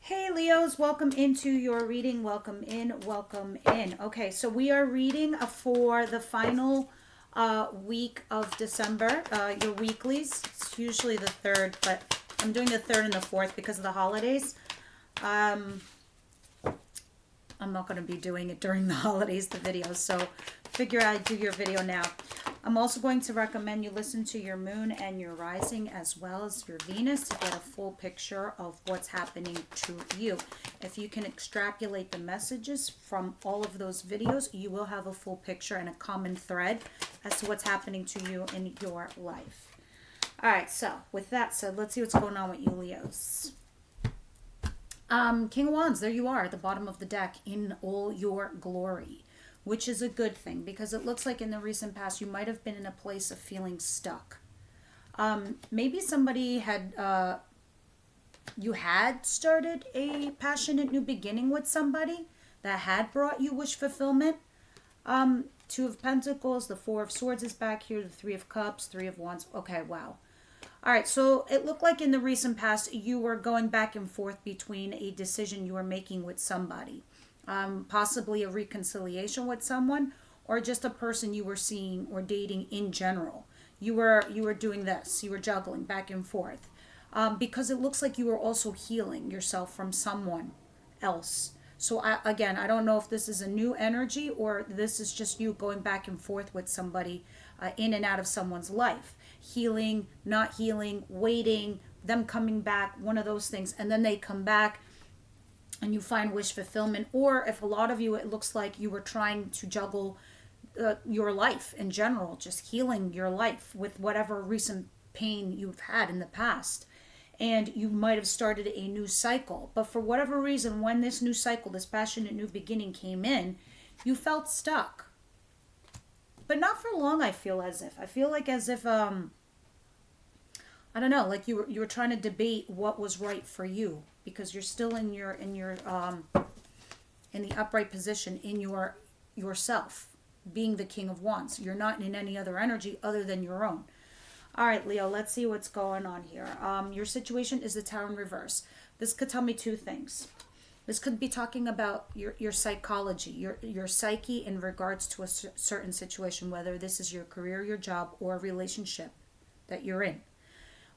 Hey Leos, welcome into your reading. Welcome in, welcome in. Okay, so we are reading for the final week of December, your weeklies. It's usually the third, but I'm doing the third and the fourth because of the holidays. Um, I'm not going to be doing it during the holidays, the videos, so figure I'd do your video now. I'm also going to recommend you listen to your moon and your rising as well as your Venus to get a full picture of what's happening to you. If you can extrapolate the messages from all of those videos, you will have a full picture and a common thread as to what's happening to you in your life. All right, so with that said, let's see what's going on with you, Leos. King of Wands, there you are at the bottom of the deck in all your glory, which is a good thing because it looks like in the recent past you might have been in a place of feeling stuck. Maybe somebody had, you had started a passionate new beginning with somebody that had brought you wish fulfillment. Two of Pentacles, the Four of Swords is back here, the Three of Cups, Three of Wands. Okay, wow. All right, so it looked like in the recent past you were going back and forth between a decision you were making with somebody. Possibly a reconciliation with someone or just a person you were seeing or dating in general. You were doing this. You were juggling back and forth. Because it looks like you were also healing yourself from someone else. So I don't know if this is a new energy or this is just you going back and forth with somebody in and out of someone's life. Healing, not healing, waiting, them coming back, one of those things. And then they come back and you find wish fulfillment. Or if a lot of you, it looks like you were trying to juggle your life in general, just healing your life with whatever recent pain you've had in the past. And you might have started a new cycle. But for whatever reason, when this new cycle, this passionate new beginning came in, you felt stuck. But not for long, I feel as if. I feel like as if, I don't know, like you were trying to debate what was right for you because you're still in your in the upright position in yourself, being the King of Wands. You're not in any other energy other than your own. All right, Leo, let's see what's going on here. Your situation is the Tower in reverse. This could tell me two things. This could be talking about your psychology, your psyche in regards to a certain situation, whether this is your career, your job, or a relationship that you're in.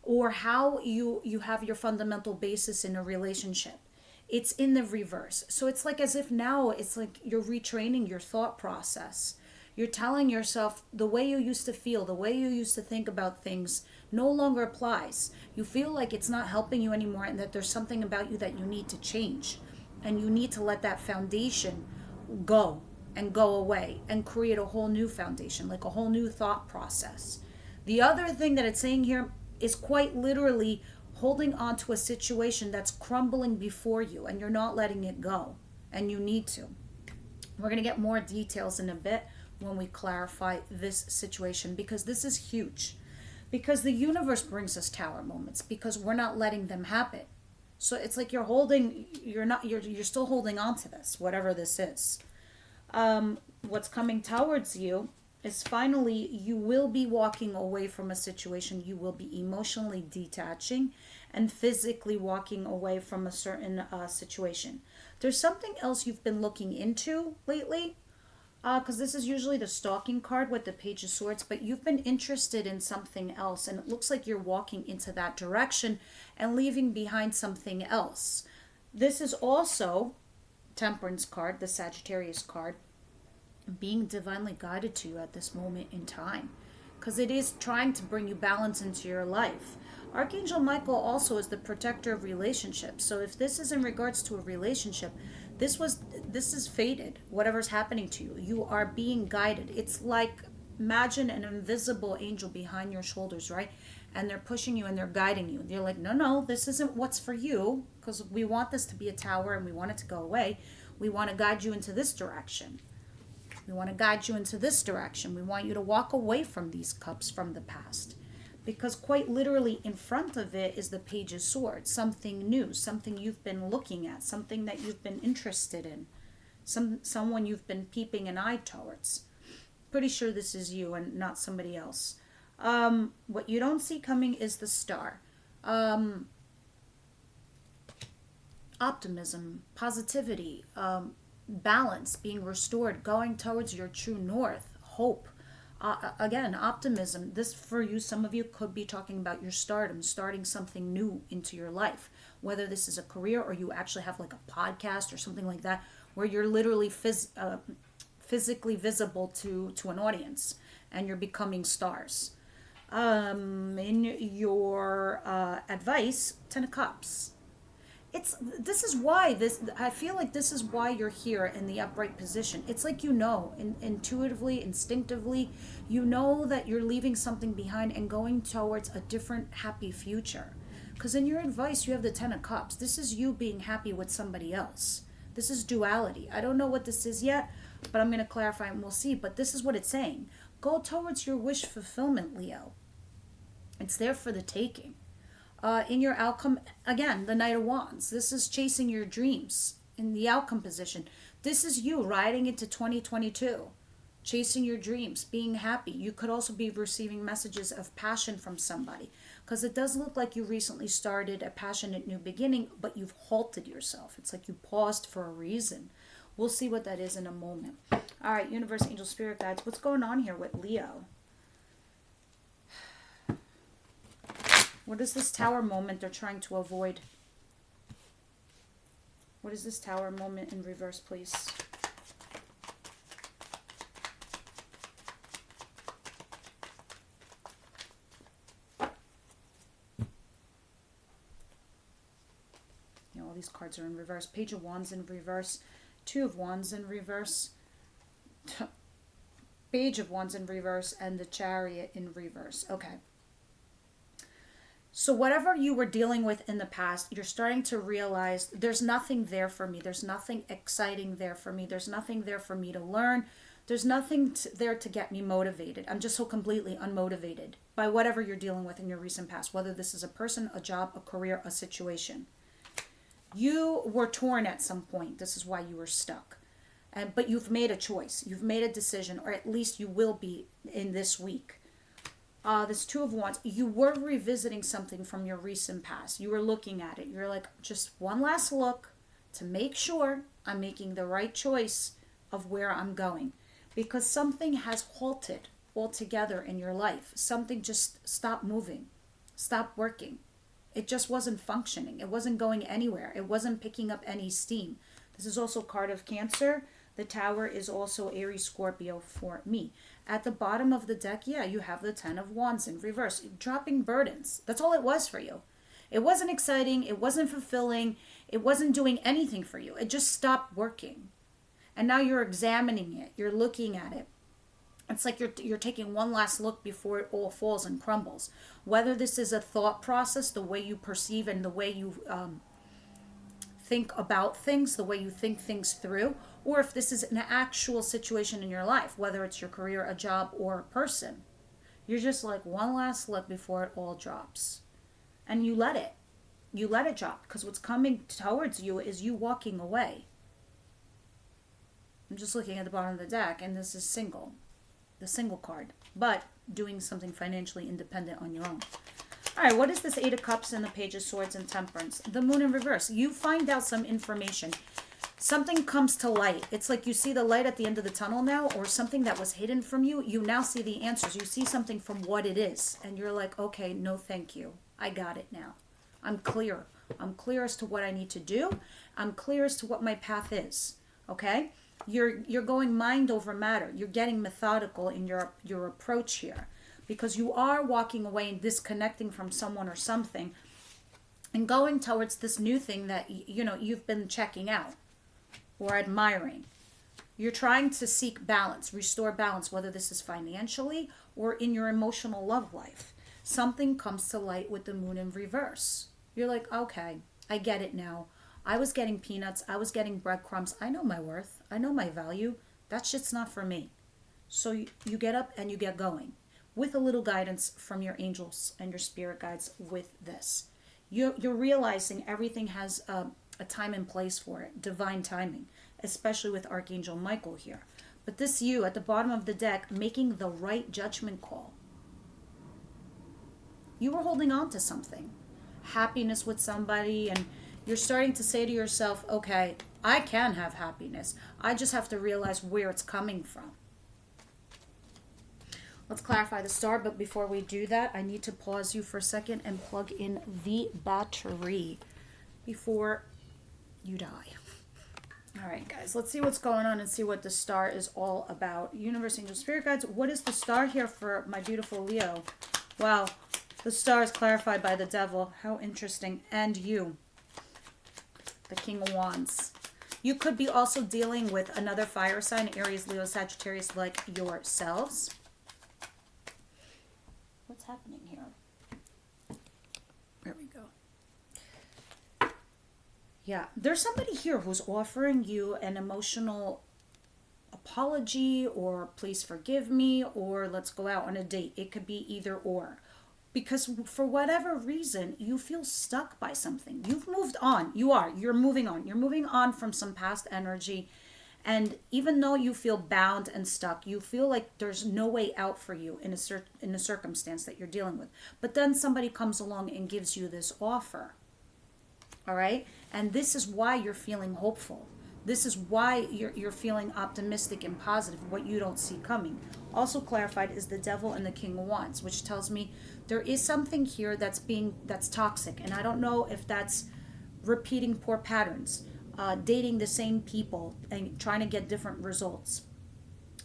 Or how you have your fundamental basis in a relationship. It's in the reverse. So it's like as if now it's like you're retraining your thought process. You're telling yourself the way you used to feel, the way you used to think about things no longer applies. You feel like it's not helping you anymore and that there's something about you that you need to change. And you need to let that foundation go and go away and create a whole new foundation, like a whole new thought process. The other thing that it's saying here is quite literally holding on to a situation that's crumbling before you and you're not letting it go. And you need to. We're going to get more details in a bit when we clarify this situation because this is huge. Because the universe brings us tower moments because we're not letting them happen. So it's like you're still holding on to this, whatever this is. What's coming towards you is finally you will be walking away from a situation. You will be emotionally detaching and physically walking away from a certain situation. There's something else you've been looking into lately, because this is usually the stalking card with the Page of Swords, but you've been interested in something else, and it looks like you're walking into that direction and leaving behind something else. This is also Temperance card, the Sagittarius card, being divinely guided to you at this moment in time, because it is trying to bring you balance into your life. Archangel Michael also is the protector of relationships. So if this is in regards to a relationship, this is fated. Whatever's happening to you, you are being guided. It's like imagine an invisible angel behind your shoulders, right? And they're pushing you and they're guiding you. They're like, no, this isn't what's for you, because we want this to be a tower and we want it to go away. We want to guide you into this direction. We want to guide you into this direction. We want you to walk away from these cups from the past. Because quite literally in front of it is the Page of Swords, something new, something you've been looking at, something that you've been interested in, someone you've been peeping an eye towards. Pretty sure this is you and not somebody else. What you don't see coming is the Star. optimism, positivity, balance being restored, going towards your true north, hope. Again, optimism. This for you, some of you could be talking about your stardom, starting something new into your life, whether this is a career or you actually have like a podcast or something like that, where you're literally physically visible to an audience and you're becoming stars. In your advice, 10 of Cups. This is why this, I feel like this is why you're here in the upright position. It's like, intuitively, instinctively, you know that you're leaving something behind and going towards a different happy future. Because in your advice, you have the 10 of Cups. This is you being happy with somebody else. This is duality. I don't know what this is yet, but I'm going to clarify and we'll see. But this is what it's saying. Go towards your wish fulfillment, Leo. It's there for the taking. In your outcome, again, the Knight of Wands. This is chasing your dreams in the outcome position. This is you riding into 2022, chasing your dreams, being happy. You could also be receiving messages of passion from somebody, because it does look like you recently started a passionate new beginning, but you've halted yourself. It's like you paused for a reason. We'll see what that is in a moment. All right, universe, angel, spirit guides. What's going on here with Leo? What is this tower moment they're trying to avoid? What is this tower moment in reverse, please? All these cards are in reverse. Page of Wands in reverse. Two of Wands in reverse. Page of Wands in reverse. And the Chariot in reverse. Okay. So whatever you were dealing with in the past, you're starting to realize there's nothing there for me. There's nothing exciting there for me. There's nothing there for me to learn. There's nothing there to get me motivated. I'm just so completely unmotivated by whatever you're dealing with in your recent past, whether this is a person, a job, a career, a situation. You were torn at some point. This is why you were stuck. But you've made a choice. You've made a decision, or at least you will be in this week. This Two of Wands, you were revisiting something from your recent past. You were looking at it. You're like, just one last look to make sure I'm making the right choice of where I'm going. Because something has halted altogether in your life. Something just stopped moving, stopped working. It just wasn't functioning. It wasn't going anywhere. It wasn't picking up any steam. This is also card of Cancer. The Tower is also Aries, Scorpio for me. At the bottom of the deck, you have the 10 of Wands in reverse. Dropping burdens. That's all it was for you. It wasn't exciting. It wasn't fulfilling. It wasn't doing anything for you. It just stopped working. And now you're examining it. You're looking at it. It's like you're taking one last look before it all falls and crumbles. Whether this is a thought process, the way you perceive and the way you think about things, the way you think things through, or if this is an actual situation in your life, whether it's your career, a job, or a person. You're just like, one last look before it all drops. And you let it. You let it drop, because what's coming towards you is you walking away. I'm just looking at the bottom of the deck, and this is single. The single card. But doing something financially independent on your own. All right, what is this Eight of Cups and the Page of Swords and Temperance? The Moon in reverse. You find out some information. Something comes to light. It's like you see the light at the end of the tunnel now, or something that was hidden from you. You now see the answers. You see something from what it is. And you're like, okay, no thank you. I got it now. I'm clear. I'm clear as to what I need to do. I'm clear as to what my path is. Okay? You're going mind over matter. You're getting methodical in your approach here. Because you are walking away and disconnecting from someone or something and going towards this new thing that you've been checking out or admiring. You're trying to seek balance, restore balance, whether this is financially or in your emotional love life. Something comes to light with the Moon in reverse. You're like, okay, I get it now. I was getting peanuts. I was getting breadcrumbs. I know my worth. I know my value. That shit's not for me. So you get up and you get going. With a little guidance from your angels and your spirit guides with this. You're realizing everything has a time and place for it, divine timing, especially with Archangel Michael here. But this you at the bottom of the deck making the right judgment call. You were holding on to something. Happiness with somebody, and You're starting to say to yourself, okay, I can have happiness. I just have to realize where it's coming from. Let's clarify the star, but before we do that, I need to pause you for a second and plug in the battery before you die. All right, guys, let's see what's going on and see what the star is all about. Universe, angel, spirit guides, what is the star here for my beautiful Leo? Wow, the star is clarified by the devil. How interesting. And you, the King of Wands. You could be also dealing with another fire sign, Aries, Leo, Sagittarius, like yourselves. What's happening here? There we go. Yeah, there's somebody here who's offering you an emotional apology, or please forgive me, or let's go out on a date. It could be either or. Because for whatever reason, you feel stuck by something. You've moved on. You're moving on. You're moving on from some past energy. And even though you feel bound and stuck, you feel like there's no way out for you in a circumstance that you're dealing with. But then somebody comes along and gives you this offer. All right? And this is why you're feeling hopeful. This is why you're feeling optimistic and positive, what you don't see coming. Also clarified is the devil and the King of Wands, which tells me there is something here that's toxic. And I don't know if that's repeating poor patterns. Dating the same people and trying to get different results.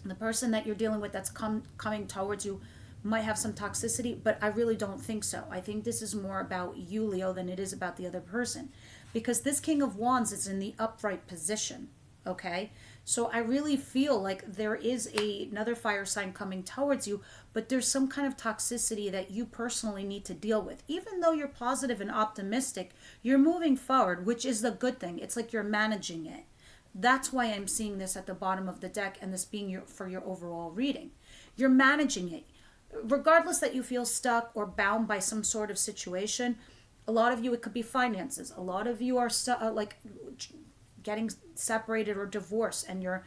The person that you're dealing with that's coming towards you might have some toxicity, but I really don't think so. I think this is more about you, Leo, than it is about the other person. Because this King of Wands is in the upright position, okay? So I really feel like there is another fire sign coming towards you, but there's some kind of toxicity that you personally need to deal with. Even though you're positive and optimistic, you're moving forward, which is the good thing. It's like you're managing it. That's why I'm seeing this at the bottom of the deck, and this being for your overall reading. You're managing it. Regardless that you feel stuck or bound by some sort of situation, a lot of you, it could be finances. A lot of you are like getting separated or divorced, and you're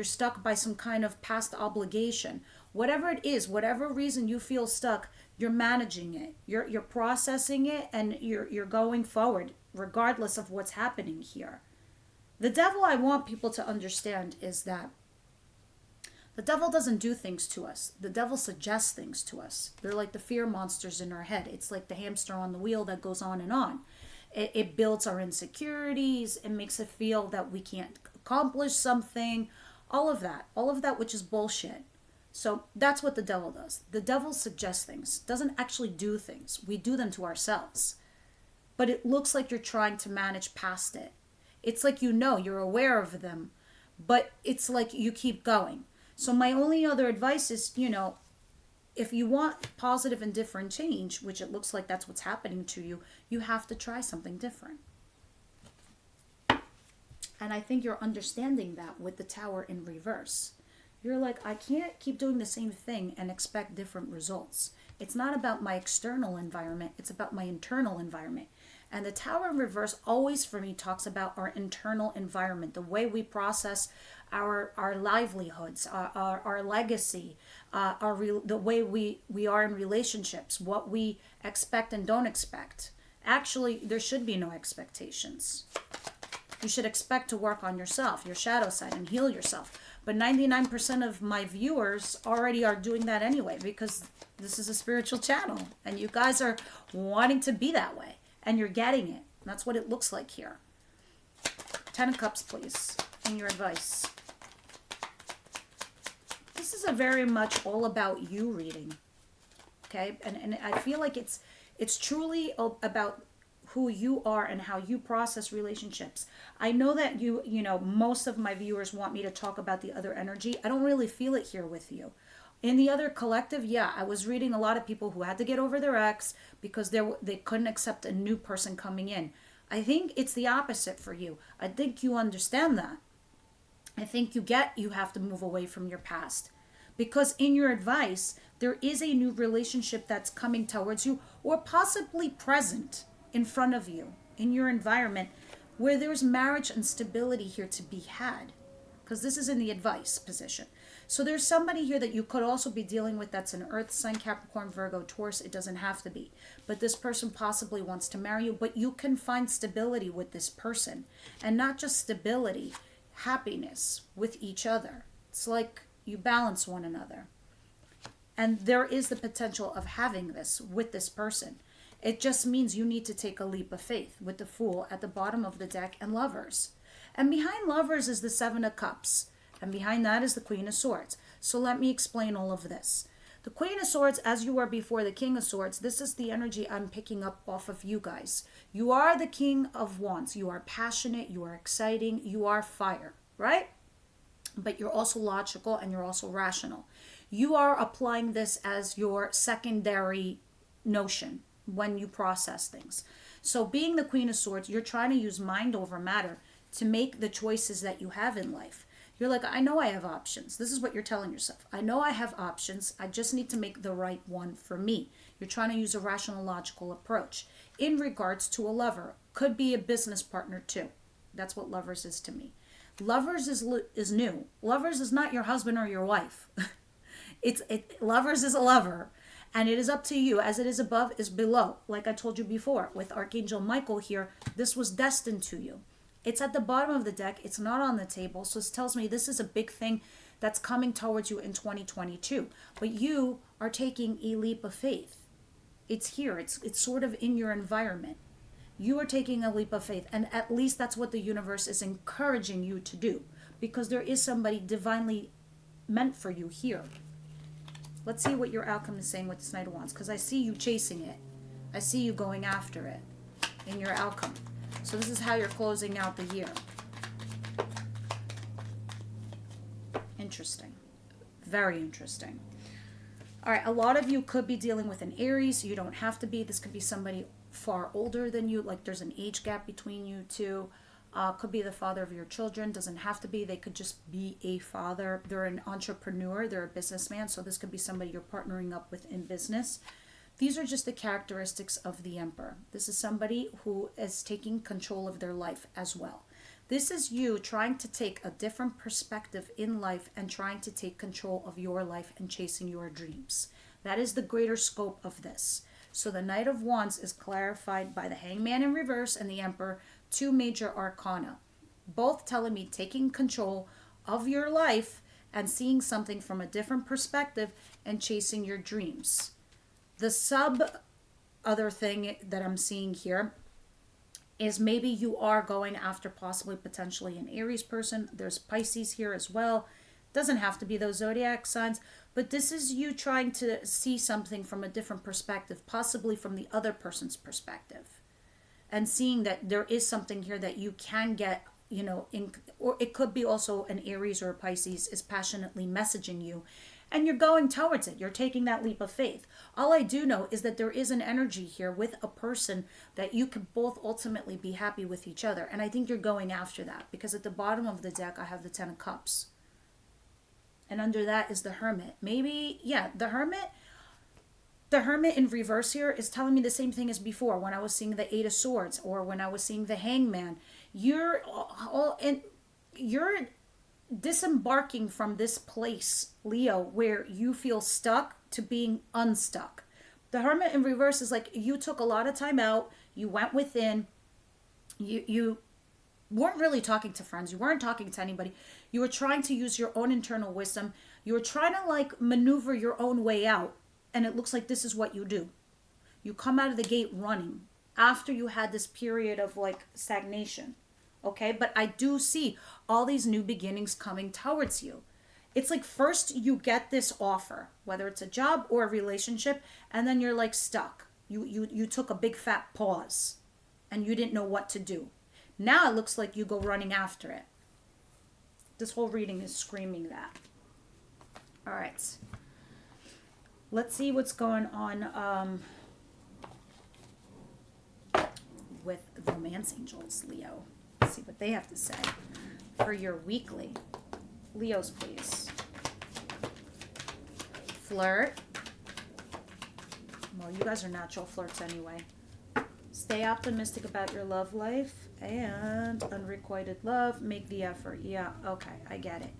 stuck by some kind of past obligation. Whatever it is, whatever reason you feel stuck, you're managing it. You're processing it, and you're going forward regardless of what's happening here. The devil, I want people to understand, is that the devil doesn't do things to us. The devil suggests things to us. They're like the fear monsters in our head. It's like the hamster on the wheel that goes on and on. It builds our insecurities. It makes it feel that we can't accomplish something. All of that which is bullshit. So that's what the devil does. The devil suggests things, doesn't actually do things. We do them to ourselves. But it looks like you're trying to manage past it. It's like you're aware of them, but it's like you keep going. So my only other advice is, if you want positive and different change, which it looks like that's what's happening to you, you have to try something different. And I think you're understanding that with the Tower in reverse. You're like, I can't keep doing the same thing and expect different results. It's not about my external environment. It's about my internal environment. And the Tower in reverse always for me talks about our internal environment, the way we process our livelihoods, our legacy, the way we are in relationships, what we expect and don't expect. Actually, there should be no expectations. You should expect to work on yourself, your shadow side, and heal yourself. But 99% of my viewers already are doing that anyway, because this is a spiritual channel and you guys are wanting to be that way and you're getting it. That's what it looks like here. 10 of Cups, please, and your advice. This is a very much all about you reading, okay? And I feel like it's truly about who you are and how you process relationships. I know that most of my viewers want me to talk about the other energy. I don't really feel it here with you. In the other collective, yeah, I was reading a lot of people who had to get over their ex because they couldn't accept a new person coming in. I think it's the opposite for you. I think you understand that. I think you have to move away from your past. Because in your advice, there is a new relationship that's coming towards you or possibly present in front of you, in your environment, where there's marriage and stability here to be had. Because this is in the advice position. So there's somebody here that you could also be dealing with that's an earth sign, Capricorn, Virgo, Taurus. It doesn't have to be. But this person possibly wants to marry you, but you can find stability with this person. And not just stability, happiness with each other. It's like you balance one another. And there is the potential of having this with this person. It just means you need to take a leap of faith with the Fool at the bottom of the deck and Lovers. And behind Lovers is the Seven of Cups. And behind that is the Queen of Swords. So let me explain all of this. The Queen of Swords, as you were before the King of Swords, this is the energy I'm picking up off of you guys. You are the King of Wands. You are passionate. You are exciting. You are fire, right? But you're also logical and you're also rational. You are applying this as your secondary notion when you process things. So being the Queen of Swords, you're trying to use mind over matter to make the choices that you have in life. You're like, I know I have options. This is what you're telling yourself. I know I have options. I just need to make the right one for me. You're trying to use a rational, logical approach. In regards to a lover, could be a business partner too. That's what Lovers is to me. Lovers is new. Lovers is not your husband or your wife. Lovers is a lover. And it is up to you. As it is above is below. Like I told you before, with Archangel Michael here, this was destined to you. It's at the bottom of the deck. It's not on the table. So this tells me this is a big thing that's coming towards you in 2022. But you are taking a leap of faith. It's here. It's sort of in your environment. You are taking a leap of faith. And at least that's what the universe is encouraging you to do. Because there is somebody divinely meant for you here. Let's see what your outcome is saying with this Knight of Wands. Because I see you chasing it. I see you going after it in your outcome. So this is how you're closing out the year. Interesting. Very interesting. All right, a lot of you could be dealing with an Aries. You don't have to be. This could be somebody far older than you. Like there's an age gap between you two. Could be the father of your children. Doesn't have to be. They could just be a father. They're an entrepreneur. They're a businessman. So this could be somebody you're partnering up with in business. These are just the characteristics of the Emperor. This is somebody who is taking control of their life as well. This is you trying to take a different perspective in life and trying to take control of your life and chasing your dreams. That is the greater scope of this. So the Knight of Wands is clarified by the Hangman in reverse and the Emperor, two major arcana. Both telling me taking control of your life and seeing something from a different perspective and chasing your dreams. The other thing that I'm seeing here is maybe you are going after possibly potentially an Aries person. There's Pisces here as well. Doesn't have to be those zodiac signs, but this is you trying to see something from a different perspective, possibly from the other person's perspective, and seeing that there is something here that you can get, or it could be also an Aries or a Pisces is passionately messaging you. And you're going towards it. You're taking that leap of faith. All I do know is that there is an energy here with a person that you could both ultimately be happy with each other. And I think you're going after that. Because at the bottom of the deck, I have the Ten of Cups. And under that is the Hermit. Maybe, yeah, the Hermit. The Hermit in reverse here is telling me the same thing as before. When I was seeing the Eight of Swords. Or when I was seeing the Hangman. You're disembarking from this place, Leo, where you feel stuck to being unstuck. The Hermit in reverse is like you took a lot of time out, you went within, you weren't really talking to friends, you weren't talking to anybody, you were trying to use your own internal wisdom, you were trying to maneuver your own way out, and it looks like this is what you do. You come out of the gate running after you had this period of stagnation. Okay, but I do see all these new beginnings coming towards you. It's like first you get this offer, whether it's a job or a relationship, and then you're stuck. You took a big fat pause and you didn't know what to do. Now it looks like you go running after it. This whole reading is screaming that. All right. Let's see what's going on with Romance Angels, Leo. See what they have to say for your weekly. Leos, please. Flirt. Well, you guys are natural flirts anyway. Stay optimistic about your love life and unrequited love. Make the effort. Yeah, okay, I get it.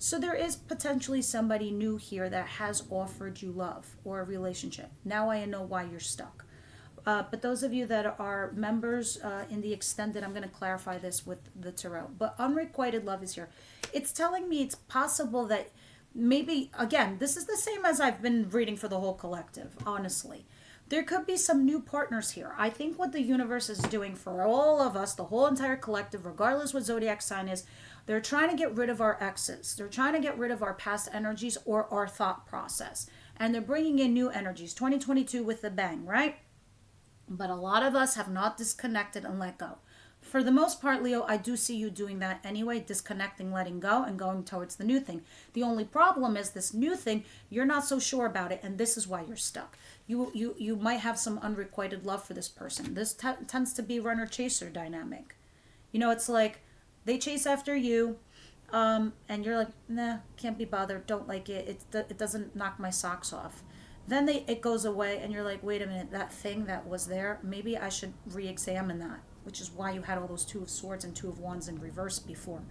So there is potentially somebody new here that has offered you love or a relationship. Now I know why you're stuck. But those of you that are members in the extended, I'm going to clarify this with the tarot. But unrequited love is here. It's telling me it's possible that maybe, again, this is the same as I've been reading for the whole collective, honestly. There could be some new partners here. I think what the universe is doing for all of us, the whole entire collective, regardless what zodiac sign is, they're trying to get rid of our exes. They're trying to get rid of our past energies or our thought process. And they're bringing in new energies. 2022 with the bang, right? But a lot of us have not disconnected and let go. For the most part, Leo, I do see you doing that anyway, disconnecting, letting go, and going towards the new thing. The only problem is this new thing, you're not so sure about it, and this is why you're stuck. You might have some unrequited love for this person. This tends to be runner-chaser dynamic. You know, it's like they chase after you, and you're like, nah, can't be bothered, don't like it. It doesn't knock my socks off. Then it goes away, and you're like, wait a minute, that thing that was there, maybe I should re-examine that, which is why you had all those Two of Swords and Two of Wands in reverse before.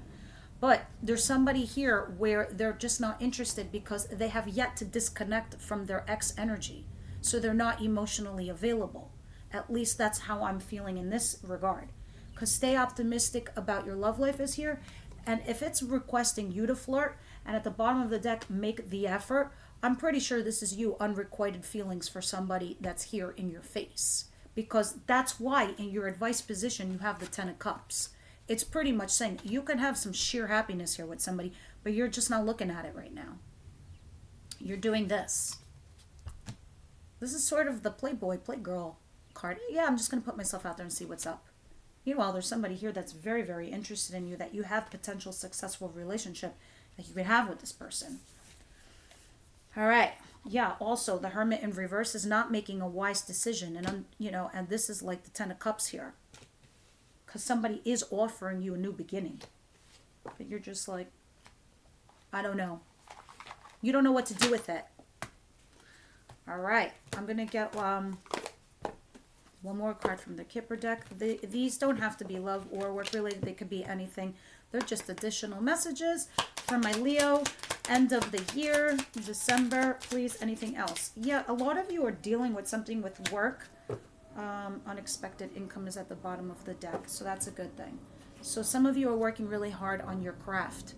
But there's somebody here where they're just not interested because they have yet to disconnect from their ex energy. So they're not emotionally available. At least that's how I'm feeling in this regard. Because stay optimistic about your love life is here. And if it's requesting you to flirt, and at the bottom of the deck, make the effort, I'm pretty sure this is you unrequited feelings for somebody that's here in your face. Because that's why in your advice position you have the Ten of Cups. It's pretty much saying you can have some sheer happiness here with somebody, but you're just not looking at it right now. You're doing this. This is sort of the playboy, playgirl card. Yeah, I'm just going to put myself out there and see what's up. Meanwhile, there's somebody here that's very, very interested in you, that you have potential successful relationship that you could have with this person. All right. Yeah, also the Hermit in reverse is not making a wise decision. And, and this is like the Ten of Cups here. Because somebody is offering you a new beginning. But you're just like, I don't know. You don't know what to do with it. All right. I'm going to get one more card from the Kipper deck. These don't have to be love or work related. They could be anything. They're just additional messages for my Leo. End of the year, December, please. Anything else? Yeah, a lot of you are dealing with something with work. Unexpected income is at the bottom of the deck, so that's a good thing. So some of you are working really hard on your craft.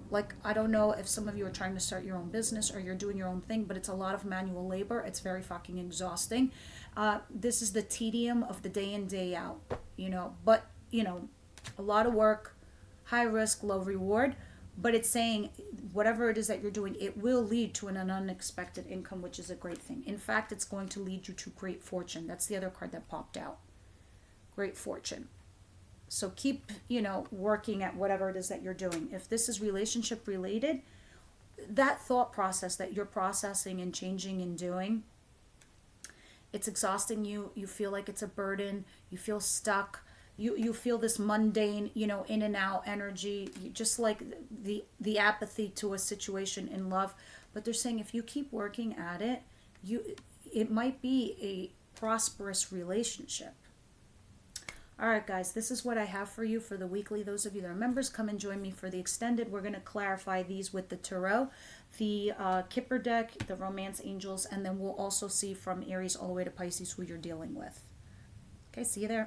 Like, I don't know if some of you are trying to start your own business or you're doing your own thing, but it's a lot of manual labor. It's very fucking exhausting. This is the tedium of the day in, day out, but, a lot of work, high risk, low reward. But it's saying whatever it is that you're doing, it will lead to an unexpected income, which is a great thing. In fact, it's going to lead you to great fortune. That's the other card that popped out. Great fortune. So keep, working at whatever it is that you're doing. If this is relationship related, that thought process that you're processing and changing and doing, it's exhausting you. You feel like it's a burden. You feel stuck. You feel this mundane, in and out energy, just like the apathy to a situation in love. But they're saying if you keep working at it, it might be a prosperous relationship. All right, guys, this is what I have for you for the weekly. Those of you that are members, come and join me for the extended. We're going to clarify these with the tarot, the Kipper deck, the Romance Angels, and then we'll also see from Aries all the way to Pisces who you're dealing with. Okay, see you there.